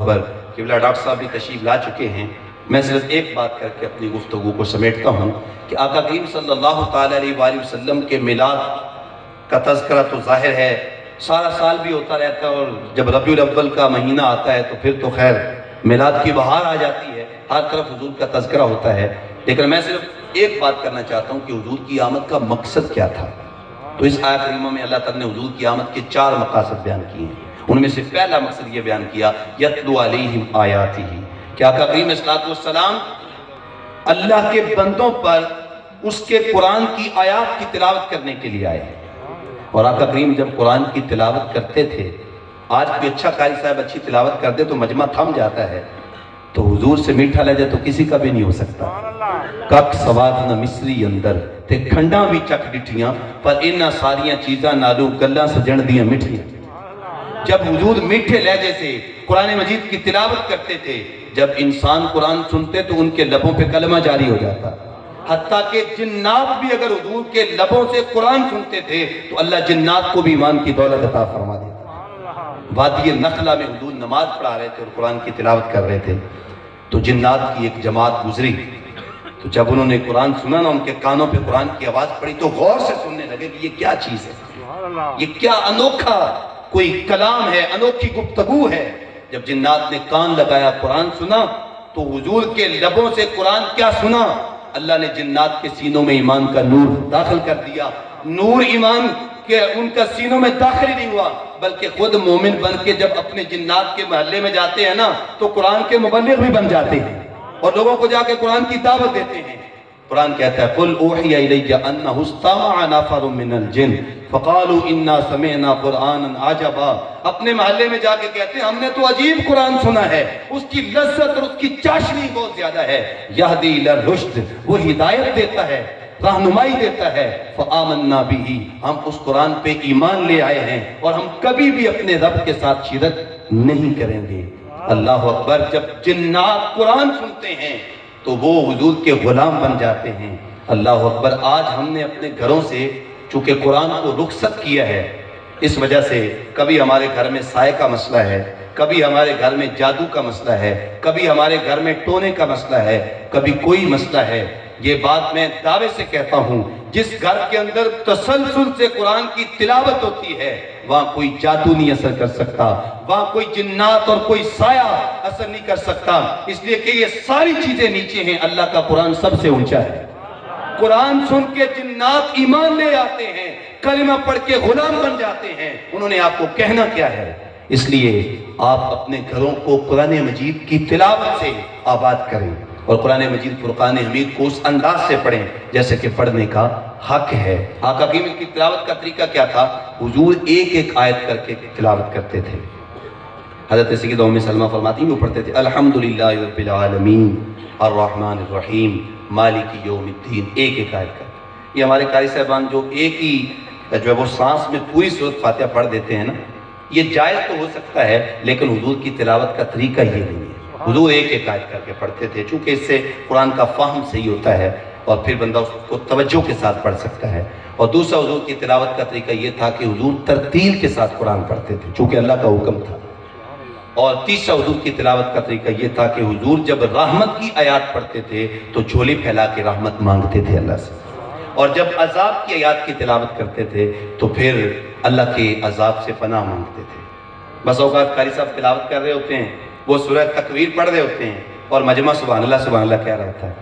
पर क़िबला डॉक्टर साहब भी तशरीफ़ ला चुके हैं। मैं सिर्फ एक बात करके अपनी गुफ्तगू को समेटता हूँ कि आका करीम सल्लल्लाहु ताला अलैहि वसल्लम के मिलाद का तज़किरा तो ज़ाहिर है सारा साल भी होता रहता है, और जब रबीउल अव्वल का महीना आता है तो फिर तो खैर मिलाद की बहार आ जाती है, हर तरफ हुजूर का तज़किरा होता है। लेकिन मैं सिर्फ एक बात करना चाहता हूँ कि हुजूर की आमद का मकसद क्या था। तो इस आयत करीमा में अल्लाह ताला ने हुजूर की आमद के 4 मकासद बयान किए हैं। उनमें से पहला मकसद ये बयान किया यतलू अलैहिम आयातिही, कि आका करीम सल्लल्लाहु अलैहि वसल्लम अल्लाह के बंदों पर उसके कुरान की आयात की तिलावत करने के लिए आए। और आका करीम जब कुरान की तिलावत करते थे, आज कोई अच्छा कारी साहब अच्छी तिलावत कर दे तो मजमा थम जाता है, तो हुजूर से मीठा लहजा तो किसी का भी नहीं हो सकता। कक सवाद न मिसरी अंदर ते खंडा भी चक डिठियां, पर इन्ना सारियां चीज़ां नालू गल्लां सजण दियां मिठियां। जब हुजूर मीठे लहजे से कुरान मजीद की तिलावत करते थे, जब इंसान कुरान सुनते तो उनके लबों पे कलमा जारी हो जाता। हत्ता के जिन्नात भी अगर हुजूर के लबों से कुरान सुनते थे तो अल्लाह जिन्नात को भी ईमान की दौलत अता फरमा देता। वादी नखला में हुजूर नमाज पढ़ा रहे थे और कुरान की तिलावत कर रहे थे, तो जिन्नात की एक जमात गुजरी, तो जब उन्होंने कुरान सुना ना, उनके कानों पे कुरान की आवाज पड़ी तो गौर से सुनने लगे कि ये क्या चीज है, ये क्या अनोखा कोई कलाम है, अनोखी गुफ्तगू है। जब जिन्नात ने कान लगाया, कुरान सुना, तो हुजूर के लबों से कुरान क्या सुना, अल्लाह ने जिन्नात के सीनों में ईमान का नूर दाखिल कर दिया। नूर ईमान के उनका सीनों में दाखिल ही नहीं हुआ, बल्कि खुद मोमिन बन के जब अपने जिन्नात के महल्ले में जाते हैं ना, तो कुरान के मुबल्लिग भी बन जाते हैं और लोगों को जाके कुरान की दावत देते हैं। कुरान कहता है कुल ऊहिया इलैया अन्नहु इस्तमअ नफरुम मिनल जिन्न फक़ालू इन्ना समिअना कुरआनन अजबा। अपने महल्ले में जाके कहते हैं हमने तो अजीब कुरान सुना है, उसकी लज्जत और उसकी चाशनी बहुत ज्यादा है। यहदी इलर रुश्द, वो हिदायत देता है, रहनुमाई देता है। फ़आमन्ना बिही, हम उस कुरान पे ईमान ले आए हैं और हम कभी भी अपने रब के साथ शिरक नहीं करेंगे। अल्लाह अकबर। जब जिन्नात कुरान सुनते हैं तो वो हुजूर के गुलाम बन जाते हैं। अल्लाह अकबर। आज हमने अपने घरों से चूंकि कुरान को रुखसत किया है, इस वजह से कभी हमारे घर में साए का मसला है, कभी हमारे घर में जादू का मसला है, कभी हमारे घर में टोने का मसला है, कभी कोई मसला है। ये बात मैं दावे से कहता हूँ, जिस घर के अंदर तसलसल से कुरान की तिलावत होती है वहां कोई जादू नहीं असर कर सकता, वहां कोई जिन्नात और कोई साया असर नहीं कर सकता, इसलिए कि ये सारी चीजें नीचे हैं, अल्लाह का कुरान सबसे ऊंचा है। कुरान सुन के जिन्नात ईमान ले आते हैं, कलिमा पढ़ के गुलाम बन जाते हैं। उन्होंने आपको कहना क्या है, इसलिए आप अपने घरों को कुरान मजीद की तिलावत से आबाद करें और कुरान मजीद फुरकान हमीद को उस अंदाज से पढ़ें जैसे कि पढ़ने का हक है। आका की तिलावत का तरीका क्या था, हुजूर एक एक आयत करके तिलावत करते थे। हज़रत सय्यदा उम्मे सलमा फरमाती वो पढ़ते थे अल्हम्दुलिल्लाहि रब्बिल आलमीन अर्रहमानिर रहीम मालिकी यौमिद्दीन, एक एक आयत कर। ये हमारे कारी साहबान जो एक ही जो है वो सांस में पूरी सूरत फातिहा पढ़ देते हैं ना, ये जायज़ तो हो सकता है, लेकिन हुजूर की तिलावत का तरीका ये नहीं है। हुजूर एक एक आयत करके पढ़ते थे, चूँकि इससे कुरान का फ़हम सही होता है और फिर बंदा उसको तवज्जो के साथ पढ़ सकता है। और दूसरा हुजूर की तिलावत का तरीका ये था कि हुजूर तरतील के साथ कुरान पढ़ते थे, चूँकि अल्लाह का हुक्म था। और तीसरा हुजूर की तिलावत का तरीका ये था कि हुजूर जब रहमत की आयत पढ़ते थे तो झोली फैला के रहमत मांगते थे अल्लाह से, और जब अजाब की आयत की तिलावत करते थे तो फिर अल्लाह के अजाब से पनाह मांगते थे। बस औकात कारी साहब तिलावत कर रहे होते हैं, वो सूरह तकवीर पढ़ रहे होते हैं और मजमा सुभान अल्लाह कह रहा होता है।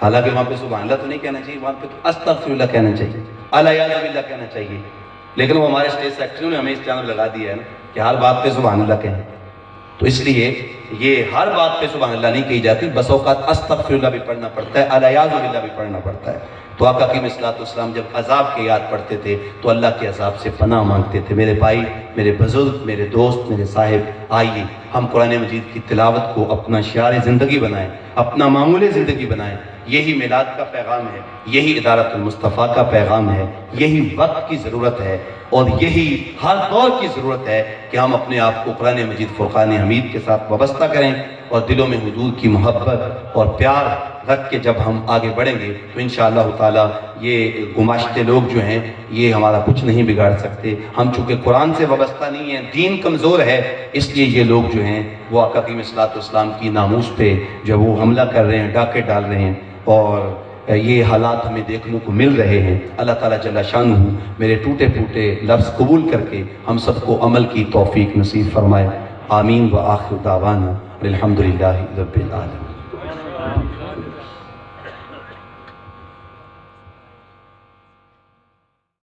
हालांकि वहाँ पे सुभान अल्लाह तो नहीं कहना चाहिए, वहाँ पे तो अस्तगफिरुल्लाह कहना चाहिए, अला याज़ बिल्लाह कहना चाहिए। लेकिन वो हमारे स्टेज सेक्रेटरी ने हमें इस चैनल लगा दिया है ना कि हर बात पे सुभान अल्लाह कहें, तो इसलिए ये हर बात पे सुभान अल्लाह नहीं कही जाती, बस औकात अस्तगफिरुल्लाह भी पढ़ना पड़ता है, अला याज़ बिल्लाह भी पढ़ना पड़ता है। तो आका कीम सल्लल्लाहु जब अजाब के याद पढ़ते थे तो अल्लाह के अजाब से पनाह मांगते थे। मेरे भाई, मेरे बुजुर्ग, मेरे दोस्त, मेरे साहिब, आइए हम कुरान मजीद की तिलावत को अपना शियार ज़िंदगी बनाएं, अपना मामूल ज़िंदगी बनाएं। यही मिलाद का पैगाम है, यही इदारतुल मुस्तफ़ा का पैगाम है, यही वक्त की ज़रूरत है और यही हर दौर की ज़रूरत है कि हम अपने आप को कुरान मजीद फुरकान हमीद के साथ वाबस्ता करें और दिलों में हुजूर की मोहब्बत और प्यार रख के जब हम आगे बढ़ेंगे तो इंशाअल्लाह ताला ये गुमाश्ते लोग जो हैं ये हमारा कुछ नहीं बिगाड़ सकते। हम चूँकि कुरान से वाबस्ता नहीं है, दीन कमज़ोर है, इसलिए ये लोग जो हैं वो आका क़रीम सल्लल्लाहु अलैहि वसल्लम की नामूस पे जो वो हमला कर रहे हैं, डाके डाल रहे हैं, और ये हालात हमें देखने को मिल रहे हैं। अल्लाह ताला जल्ला शानुहु मेरे टूटे फूटे लफ्ज़ कबूल करके हम सबको अमल की तौफीक नसीब फरमाए। आमीन व आखिर दावाना अल्हम्दुलिल्लाहि रब्बिल आलमीन।